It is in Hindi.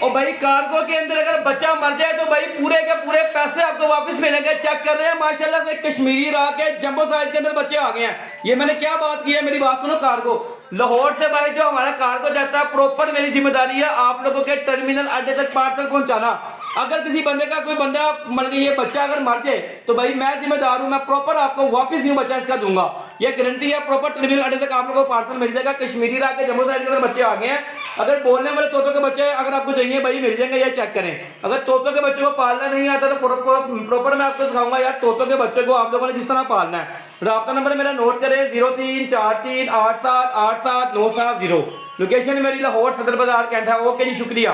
और भाई कार्गो के अंदर अगर बच्चा मर जाए तो भाई पूरे के पूरे पैसे आपको वापस मिलेंगे। चेक कर रहे हैं माशाल्लाह से कश्मीरी रा के जंबो साइज के अंदर बच्चे आ गए हैं। ये मैंने क्या बात की है, मेरी बात सुनो। कार्गो लाहौर से भाई जो हमारा कार्गो जाता है, प्रॉपर मेरी जिम्मेदारी है आप लोगों के टर्मिनल अड्डे तक पार्सल पहुंचाना। अगर किसी बंदे का कोई बंदा मतलब ये बच्चा अगर मर जाए तो भाई मैं जिम्मेदार हूँ, मैं प्रॉपर आपको वापस न्यू बच्चा इसका दूंगा। ये गारंटी है, प्रॉपर टर्मिनल अड्डे तक आप लोगों को पार्सल मिल जाएगा। कश्मीरी रा के जम्मू साइड के अंदर बच्चे आ गए हैं। अगर बोलने वाले तोतों के बच्चे अगर आपको चाहिए भाई मिल जाएंगे, ये चेक करें। अगर तोतों के बच्चे को पालना नहीं आता तो प्रॉपर मैं आपको सिखाऊंगा यार तोतों के बच्चे को आप लोगों ने किस तरह पालना है। राब्ता नंबर मेरा नोट करें 034387879790। लोकेशन मेरी लाहौर सदर बाजार कैंट है। ओके जी, शुक्रिया।